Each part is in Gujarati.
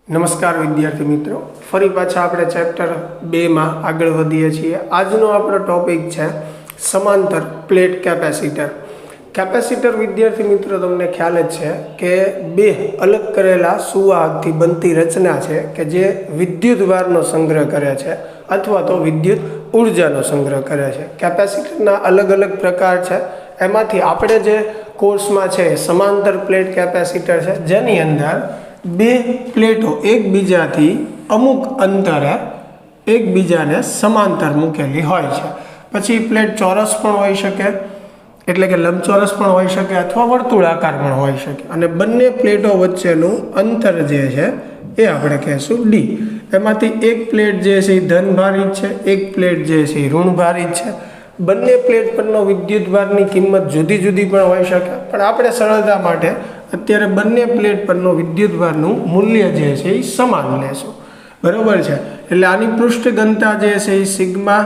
નમસ્કાર વિદ્યાર્થી મિત્રો, ફરી પાછા આપણે ચેપ્ટર 2માં આગળ વધીએ છીએ। આજનો આપણો ટોપિક છે સમાંતર પ્લેટ કેપેસિટર। કેપેસિટર વિદ્યાર્થી મિત્રો તમને ખ્યાલ જ છે કે બે અલગ કરેલા સુવાહકથી બનતી રચના છે કે જે વિદ્યુત ભારનો સંગ્રહ કરે છે અથવા તો વિદ્યુત ઉર્જાનો સંગ્રહ કરે છે। કેપેસિટરના અલગ અલગ પ્રકાર છે, એમાંથી આપણે જે કોર્સમાં છે સમાંતર પ્લેટ કેપેસિટર છે, જેની અંદર બે પ્લેટો એકબીજાથી અમુક અંતરે એકબીજાને સમાંતર મૂકેલી હોય છે। પછી પ્લેટ ચોરસ પણ હોઈ શકે, એટલે કે લંબચોરસ પણ હોઈ શકે અથવા વર્તુળાકાર પણ હોઈ શકે, અને બંને પ્લેટો વચ્ચેનું અંતર જે છે એ આપણે કહેશું ડી। એમાંથી એક પ્લેટ જે છે એ ધન ભારિત છે, એક પ્લેટ જે છે એ ઋણ ભારિત છે। બંને પ્લેટ પરનો વિદ્યુત ભારની કિંમત જુદી જુદી પણ હોઈ શકે, પણ આપણે સરળતા માટે અત્યારે બંને પ્લેટ પરનો વિદ્યુત ભારનું મૂલ્ય જે છે એ સમાન લેશું, બરોબર છે। એટલે આની પૃષ્ઠ ઘનતા જે છે એ સિગ્મા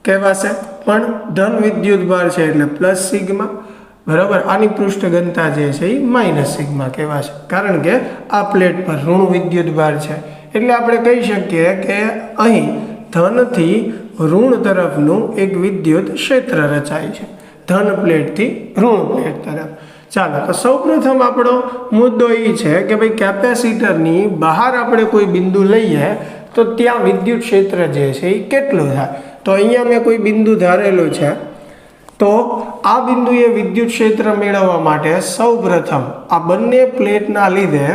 કહેવાશે, પણ ધન વિદ્યુત ભાર છે એટલે પ્લસ સિગ્મા, બરાબર। આની પૃષ્ઠ ઘનતા જે છે એ માઇનસ સિગ્મા કહેવાશે, કારણ કે આ પ્લેટ પર ઋણ વિદ્યુત ભાર છે। એટલે આપણે કહી શકીએ કે અહીં ધનથી ઋણ તરફનું એક વિદ્યુત ક્ષેત્ર રચાય છે, ધન પ્લેટથી ઋણ પ્લેટ તરફ। ચાલો, તો સૌપ્રથમ આપણો મુદ્દો એ છે કે ભાઈ કેપેસિટરની બહાર આપણે કોઈ બિંદુ લઈએ તો ત્યાં વિદ્યુત ક્ષેત્ર જે છે એ કેટલું થાય। તો અહીંયા મેં કોઈ બિંદુ ધારેલું છે, તો આ બિંદુએ વિદ્યુત ક્ષેત્ર મેળવવા માટે સૌપ્રથમ આ બંને પ્લેટના લીધે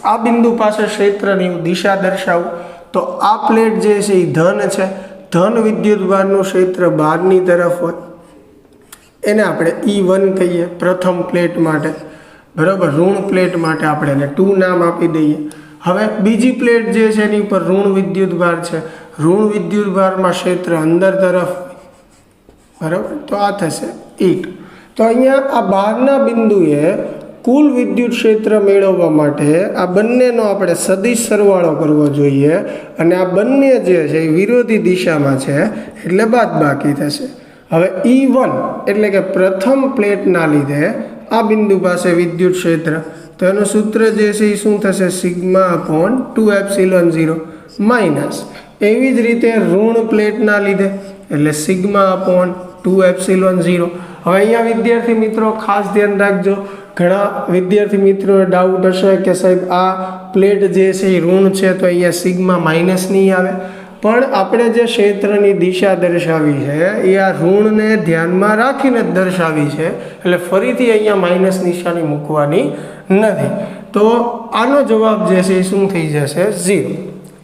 આ બિંદુ પાસે ક્ષેત્રની દિશા દર્શાવું। તો આ પ્લેટ જે છે એ ધન છે, ધન વિદ્યુત ભારનું ક્ષેત્ર બહારની તરફ હોય, એને આપણે E1 કહીએ પ્રથમ પ્લેટ માટે, બરાબર। ઋણ પ્લેટ માટે આપણે એને 2 નામ આપી દઈએ। હવે બીજી પ્લેટ જે છે એની ઉપર ઋણ વિદ્યુત ભાર છે, ઋણ વિદ્યુત ભારમાં ક્ષેત્ર અંદર તરફ, બરાબર, તો આ થશે E2। તો અહીંયા આ બહારના બિંદુએ કુલ વિદ્યુત ક્ષેત્ર મેળવવા માટે આ બંનેનો આપણે સદિશ સરવાળો કરવો જોઈએ, અને આ બંને જે છે એ વિરોધી દિશામાં છે એટલે બાદબાકી થશે। હવે E1 એટલે કે પ્રથમ પ્લેટના લીધે આ બિંદુ પાસે વિદ્યુત ક્ષેત્ર, તો એનું સૂત્ર જે છે એ શું થશે, સિગ્મા અપોન 2ε0 માઇનસ, એવી જ રીતે ઋણ પ્લેટના લીધે એટલે સિગ્મા અપોન 2ε0। હવે અહીંયા વિદ્યાર્થી મિત્રો ખાસ ધ્યાન રાખજો, ઘણા વિદ્યાર્થી મિત્રોને ડાઉટ હશે કે સાહેબ આ પ્લેટ જે છે એ ઋણ છે તો અહીંયા સિગ્મા માઇનસ નહીં આવે, પણ આપણે જે ક્ષેત્રની દિશા દર્શાવી છે એ આ ઋણને ધ્યાનમાં રાખીને જ દર્શાવી છે, એટલે ફરીથી અહીંયા માઇનસ નિશાની મૂકવાની નથી। તો આનો જવાબ જે છે એ શું થઈ જશે, 0।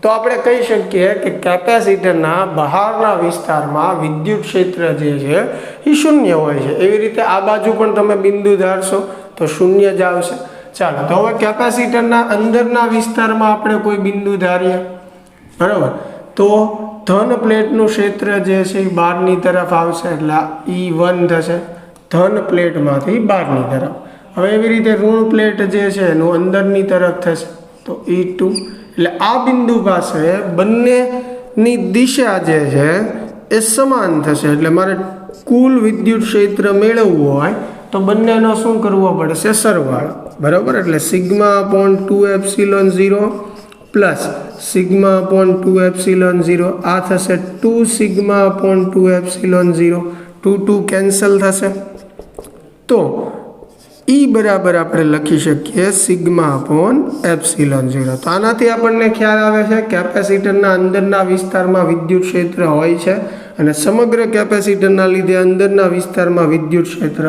તો આપણે કહી શકીએ કે કેપેસિટરના બહારના વિસ્તારમાં વિદ્યુત ક્ષેત્ર જે છે એ શૂન્ય હોય છે। એવી રીતે આ બાજુ પણ તમે બિંદુ ધારશો તો શૂન્ય જ આવશે। ચાલો, તો હવે કેપેસિટરના અંદરના વિસ્તારમાં આપણે કોઈ બિંદુ ધારીએ, બરાબર, તો ધન પ્લેટનું ક્ષેત્ર જે છે એ બહારની તરફ આવશે એટલે E1 થશે, ધન પ્લેટમાંથી બહારની તરફ। હવે એવી રીતે ઋણ પ્લેટ જે છે એનું અંદરની તરફ થશે તો E2। એટલે આ બિંદુ પાસે બંનેની દિશા જે છે એ સમાન થશે, એટલે મારે કુલ વિદ્યુત ક્ષેત્ર મેળવવું હોય તો બંનેનો શું કરવો પડશે, સરવાળો, બરાબર। એટલે sigma upon 2ε0 plus sigma upon 2ε0, આ થશે 2 સિગ્મા અપોન 2ε0, 2 કેન્સલ થશે, તો E બરાબર આપણે લખી શકીએ સિગ્મા અપોન ε0। તો આનાથી આપણને ખ્યાલ આવે છે કેપેસિટરના અંદરના વિસ્તારમાં વિદ્યુત ક્ષેત્ર હોય છે, અને સમગ્ર કેપેસિટરના લીધે અંદરના વિસ્તારમાં વિદ્યુત ક્ષેત્ર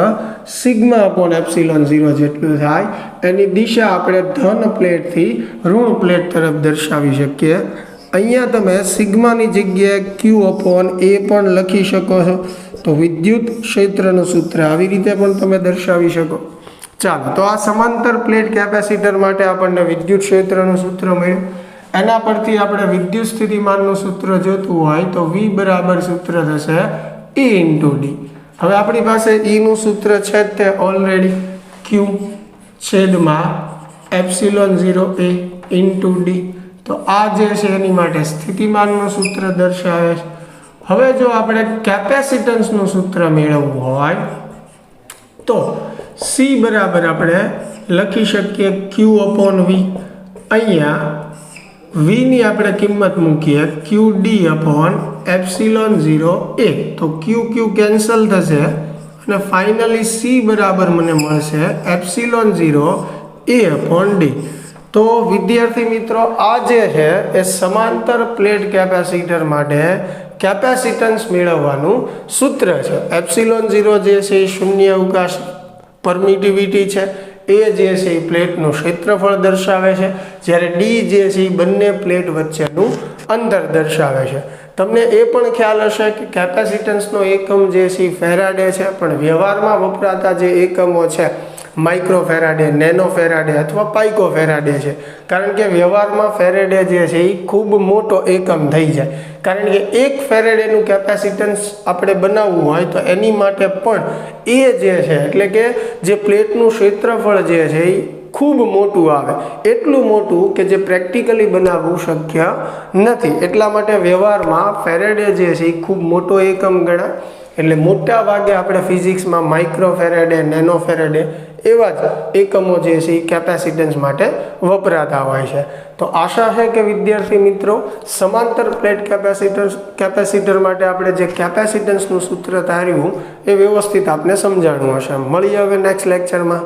સિગ્મા અપોન ε0 જેટલું થાય। એની દિશા આપણે ધન પ્લેટથી ઋણ પ્લેટ તરફ દર્શાવી શકીએ। અહીંયા તમે સિગ્માની જગ્યાએ Q અપોન A પણ લખી શકો છો, તો વિદ્યુત ક્ષેત્રનું સૂત્ર આવી રીતે પણ તમે દર્શાવી શકો। ચાલો, તો આ સમાંતર પ્લેટ કેપેસિટર માટે આપણને વિદ્યુત ક્ષેત્રનું સૂત્ર મળ્યું। એના પરથી આપણે વિદ્યુત સ્થિતિમાનનું સૂત્ર જોતું હોય તો V બરાબર સૂત્ર થશે E × D। હવે આપણી પાસે E નું સૂત્ર છે તે ઓલરેડી Q છેદમાં ε0A × D, તો આ જે છે એની માટે સ્થિતિમાનનું સૂત્ર દર્શાવે છે। હવે જો આપણે કેપેસિટન્સનું સૂત્ર મેળવવું હોય તો C બરાબર આપણે લખી શકીએ Q અપોન V, અહીંયા વીની આપણે કિંમત મૂકીએ ક્યુ ડી અપોન એપ્સિલોન 0 એ, તો ક્યુ ક્યુ કેન્સલ થશે અને ફાઇનલી સી બરાબર મને મળશે એપ્સિલોન 0 એ અપોન ડી. તો વિદ્યાર્થી મિત્રો, આ જે છે એ સમાંતર પ્લેટ કેપેસિટર માટે કેપેસિટન્સ મેળવવાનું સૂત્ર છે. એપ્સિલોન 0 જે છે એ શૂન્ય અવકાશ પરમિટિવિટી છે, એ જે છે એ પ્લેટનું ક્ષેત્રફળ દર્શાવે છે, જ્યારે ડી જે છે એ બંને પ્લેટ વચ્ચેનું અંતર દર્શાવે છે. તમને એ પણ ખ્યાલ હશે કે કેપેસિટન્સનો એકમ જે છે એ ફેરાડે છે, પણ વ્યવહારમાં વપરાતા જે એકમો છે માઇક્રો ફેરાડે, નેનો ફેરાડે અથવા પાઇકો ફેરાડે છે. કારણ કે વ્યવહારમાં ફેરાડે જે છે એ ખૂબ મોટો એકમ થઈ જાય, કારણ કે એક ફેરાડેનું કેપેસિટન્સ આપણે બનાવવું હોય તો એની માટે પણ એ જે છે એટલે કે જે પ્લેટનું ક્ષેત્રફળ જે છે એ ખૂબ મોટું આવે, એટલું મોટું કે જે પ્રેક્ટિકલી બનાવવું શક્ય નથી. એટલા માટે વ્યવહારમાં ફેરાડે જે છે એ ખૂબ મોટો એકમ ગણાય. એટલે મોટા ભાગે આપણે ફિઝિક્સમાં માઇક્રો ફેરાડે, નેનો ફેરાડે એવા જ એકમો જે છે એ કેપેસિટન્સ માટે વપરાતા હોય છે. તો આશા છે કે વિદ્યાર્થી મિત્રો, સમાંતર પ્લેટ કેપેસિટર માટે આપણે જે કેપેસિટન્સનું સૂત્ર ધાર્યું એ વ્યવસ્થિત આપને સમજાણું હશે. મળીએ હવે નેક્સ્ટ લેક્ચરમાં.